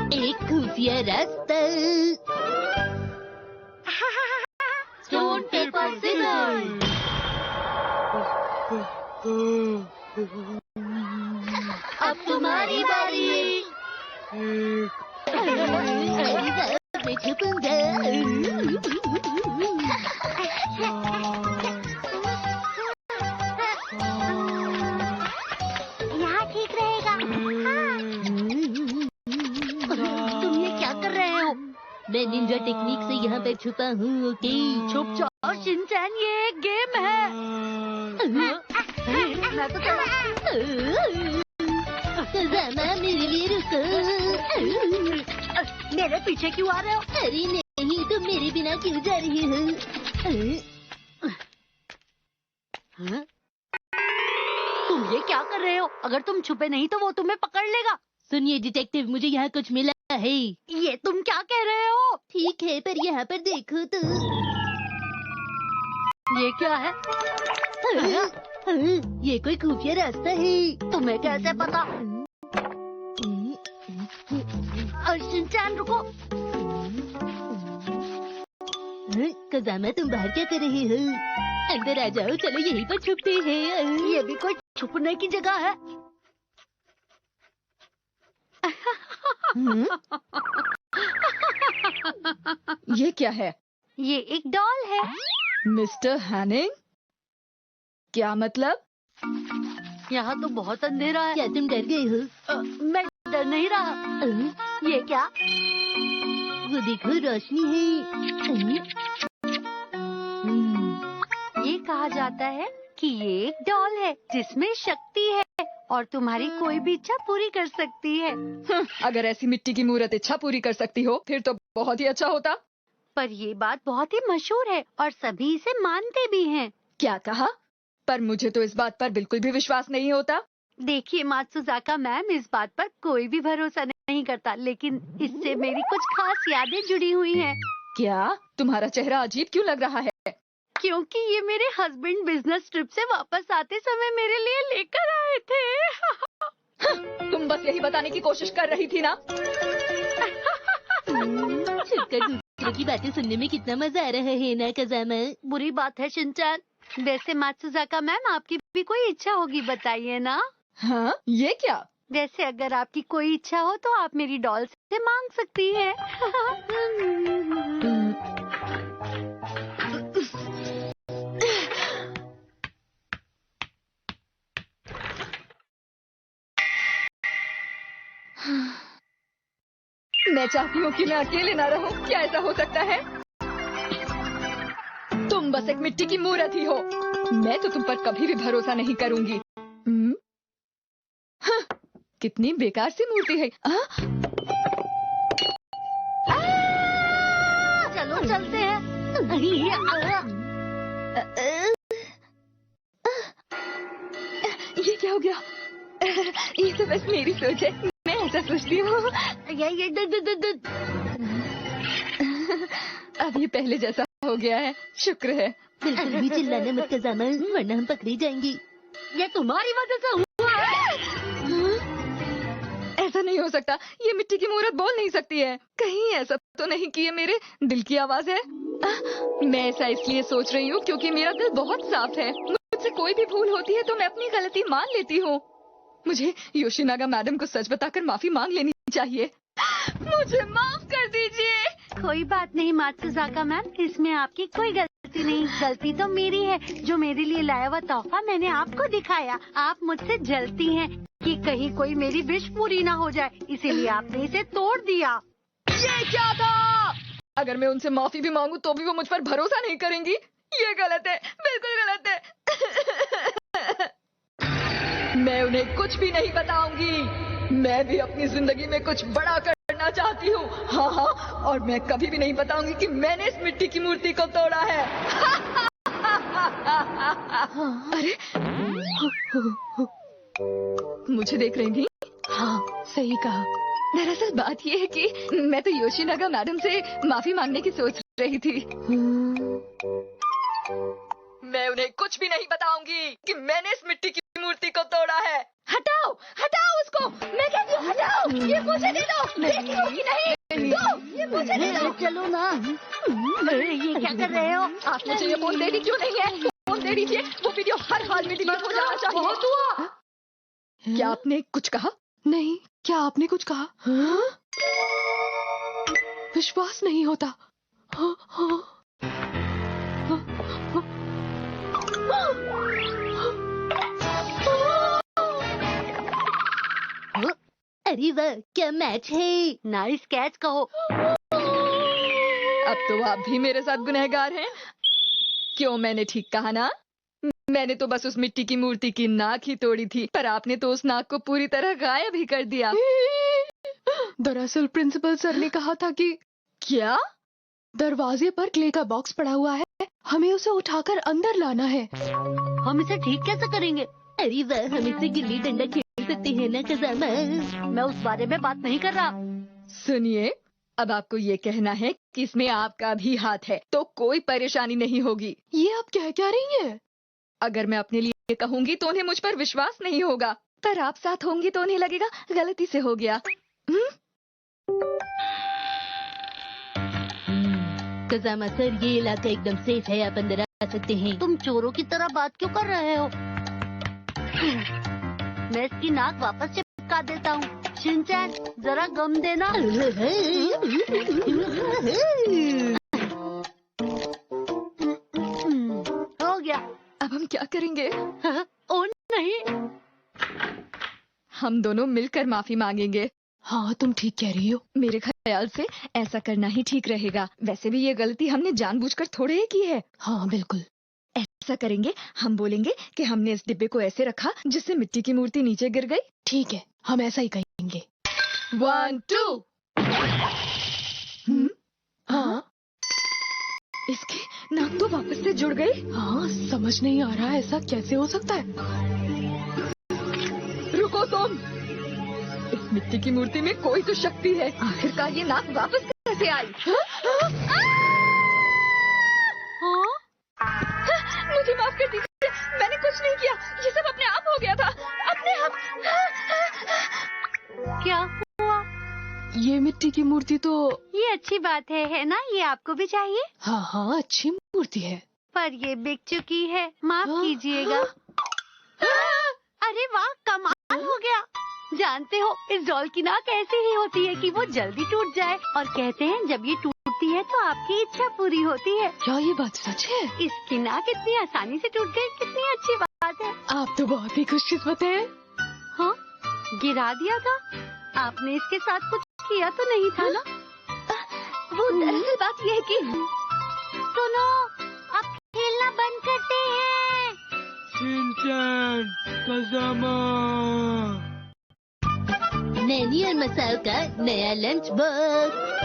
एक खुफिया रास्ता। Stone paper scissor. अब तुम्हारी बारी। मैं छुपूंगा। यहाँ ठीक रहेगा। तुम ये क्या कर रहे हो? मैं निंजा टेक्निक से यहाँ पे छुपा हूँ। ओके, छुप जाओ शिनचैन, ये एक गेम है। मैं तो चला। कज़ामा मेरे लिए रुको। मेरे पीछे क्यों आ रहे हो? अरे नहीं, तुम मेरे बिना क्यों जा रही हो? तुम ये क्या कर रहे हो? अगर तुम छुपे नहीं तो वो तुम्हें पकड़ लेगा। सुनिए डिटेक्टिव, मुझे यहाँ कुछ मिला है। ये तुम क्या कह रहे हो? ठीक है, पर यहाँ पर देखो तो। ये क्या है? ये कोई खुफिया रास्ता है। तुम्हें कैसे पता? शिनचैन रुको। कज़ामा, तुम बाहर क्या कर रहे हो? अंदर आ जाओ, चलो यहीं पर छुपते हैं। ये भी कोई छुपने की जगह है? ये क्या है? ये एक डॉल है। मिस्टर हैनिंग, क्या मतलब? यहाँ तो बहुत अंधेरा है। क्या तुम डर गए हो? मैं डर नहीं रहा। ये क्या? वो देखो, रोशनी है। ये कहा जाता है कि ये एक डॉल है जिसमें शक्ति है और तुम्हारी कोई भी इच्छा पूरी कर सकती है। अगर ऐसी मिट्टी की मूर्त इच्छा पूरी कर सकती हो फिर तो बहुत ही अच्छा होता। पर ये बात बहुत ही मशहूर है और सभी इसे मानते भी हैं। क्या कहा? पर मुझे तो इस बात पर बिल्कुल भी विश्वास नहीं होता। देखिए मात्सुजाका मैम, इस बात पर कोई भी भरोसा नहीं करता, लेकिन इससे मेरी कुछ खास यादें जुड़ी हुई हैं। क्या? तुम्हारा चेहरा अजीब क्यों लग रहा है? क्योंकि ये मेरे हस्बैंड बिजनेस ट्रिप से वापस आते समय मेरे लिए लेकर आए थे। तुम बस यही बताने की कोशिश कर रही थी ना? छुपकर दूसरों की बातें सुनने में कितना मजा आ रहा है ना कज़ामा? बुरी बात है शिनचैन। वैसे मात्सुजाका मैम, आपकी भी कोई इच्छा होगी, बताइए ना? हाँ, ये क्या? वैसे अगर आपकी कोई इच्छा हो तो आप मेरी डॉल से मांग सकती हैं। मैं चाहती हूँ कि मैं अकेले ना रहूं। क्या ऐसा हो सकता है? तुम बस एक मिट्टी की मूर्त ही हो। मैं तो तुम पर कभी भी भरोसा नहीं करूंगी। हाँ, कितनी बेकार सी मूर्ति है। चलो चलते हैं। ये क्या हो गया? ये तो बस मेरी सोच है। मैं ऐसा सोचती हूँ। अब ये पहले जैसा हो गया है। शुक्र है। बिल्कुल भी चिल्लाना मत कज़ामा, वरना हम पकड़ी जाएंगी। ये तुम्हारी वजह से हुआ है। ऐसा नहीं हो सकता। ये मिट्टी की मूर्त बोल नहीं सकती है। कहीं ऐसा तो नहीं कि ये मेरे दिल की आवाज है? मैं ऐसा इसलिए सोच रही हूँ क्योंकि मेरा दिल बहुत साफ है। मुझसे कोई भी भूल होती है तो मैं अपनी गलती मान लेती हूँ। मुझे योशिनागा मैडम को सच बताकर माफी मांग लेनी चाहिए। मुझे माफ कर दीजिए। कोई बात नहीं मात्सुजाका मैम, इसमें आपकी कोई गलती नहीं। गलती तो मेरी है। जो मेरे लिए लाया हुआ तोहफा मैंने आपको दिखाया। आप मुझसे जलती हैं कि कहीं कोई मेरी विश पूरी ना हो जाए, इसीलिए आपने इसे तोड़ दिया। ये क्या था? अगर मैं उनसे माफी भी मांगू तो भी वो मुझ पर भरोसा नहीं करेंगी। ये गलत है, बिल्कुल गलत है। मैं उन्हें कुछ भी नहीं बताऊंगी। मैं भी अपनी जिंदगी में कुछ बड़ा करना चाहती हूँ। हाँ हाँ, और मैं कभी भी नहीं बताऊंगी कि मैंने इस मिट्टी की मूर्ति को तोड़ा है। अरे, मुझे देख रही थी? हाँ, सही कहा। दरअसल बात ये है कि मैं तो योशिनागा मैडम से माफी मांगने की सोच रही थी। मैं उन्हें कुछ भी नहीं बताऊंगी कि मैंने इस मिट्टी की मूर्ति को तोड़ा है। हटाओ, हटाओ उसको। इसको, मैं कहती हूँ हटाओ, ये मुझे दे दो, देखती हो कि नहीं? दो, ये मुझे दे दो। चलो ना। ये क्या कर रहे हो? आप मुझे ये फोन देती क्यों नहीं है? फोन दे दीजिए, वो वीडियो हर हाल में डिलीट हो जाना चाहिए। बहुत हुआ। क्या आपने कुछ कहा? नहीं, क्या आपने कुछ कहा? हाँ? विश्वास नहीं होता। हाँ, हाँ, अरे वाह, क्या मैच है। नाइस कैच कहो। अब तो आप भी मेरे साथ गुनहगार हैं। क्यों, मैंने ठीक कहा ना? मैंने तो बस उस मिट्टी की मूर्ति की नाक ही तोड़ी थी, पर आपने तो उस नाक को पूरी तरह गायब ही कर दिया। दरअसल प्रिंसिपल सर ने कहा था कि क्या? दरवाजे पर क्ले का बॉक्स पड़ा हुआ है, हमें उसे उठाकर अंदर लाना है। हम इसे ठीक कैसे करेंगे? अरे वाह, हम इससे गिल्ली डंडा खेल सकते हैं ना कजामा। मैं उस बारे में बात नहीं कर रहा। सुनिए, अब आपको ये कहना है कि इसमें आपका भी हाथ है, तो कोई परेशानी नहीं होगी। ये आप क्या रही हैं? अगर मैं अपने लिए कहूंगी तो उन्हें मुझ पर विश्वास नहीं होगा, पर आप साथ होंगी तो उन्हें लगेगा गलती से हो गया। कजामा सर, ये इलाका एकदम सेफ है, आप अंदर आ सकते हैं। तुम चोरों की तरह बात क्यों कर रहे हो? मैं इसकी नाक वापस चिपका देता हूँ। शिनचैन, जरा गम देना। हो गया। अब हम क्या करेंगे? ओ नहीं, हम दोनों मिलकर माफी मांगेंगे। हाँ, तुम ठीक कह रही हो। मेरे ख्याल से ऐसा करना ही ठीक रहेगा। वैसे भी ये गलती हमने जानबूझकर थोड़े ही की है। हाँ, बिल्कुल। ऐसा करेंगे, हम बोलेंगे कि हमने इस डिब्बे को ऐसे रखा जिससे मिट्टी की मूर्ति नीचे गिर गई। ठीक है, हम ऐसा ही कहेंगे। 1 2। हाँ, इसकी नाक तो वापस से जुड़ गई। हाँ, समझ नहीं आ रहा ऐसा कैसे हो सकता है। रुको तुम, इस मिट्टी की मूर्ति में कोई तो शक्ति है। आखिरकार ये नाक वापस कैसे आई? हाँ? मुझे माफ कर दीजिए, मैंने कुछ नहीं किया, ये सब अपने आप हो गया था, अपने आप। क्या हुआ? ये मिट्टी की मूर्ति तो ये अच्छी बात है ना? ये आपको भी चाहिए। हाँ हाँ, अच्छी मूर्ति है। पर ये बिक चुकी है, माफ कीजिएगा। अरे वाह, कमाल हो गया। जानते हो, इस डॉल की नाक ऐसी ही होती है कि वो जल्दी टूट जाए, और कहते हैं जब ये टूटती है तो आपकी इच्छा पूरी होती है। क्या ये बात सच है? इसकी नाक इतनी आसानी से टूट गई, कितनी अच्छी बात है। आप तो बहुत ही खुशकिस्मत हैं। हाँ, गिरा दिया था। आपने इसके साथ कुछ किया तो नहीं था ना? वो दरअसल बात यह है कि सुनो, अब खेलना बंद करते हैं। Shinchan, Kazama. नैनी और मसाओ का नया लंच बॉक्स।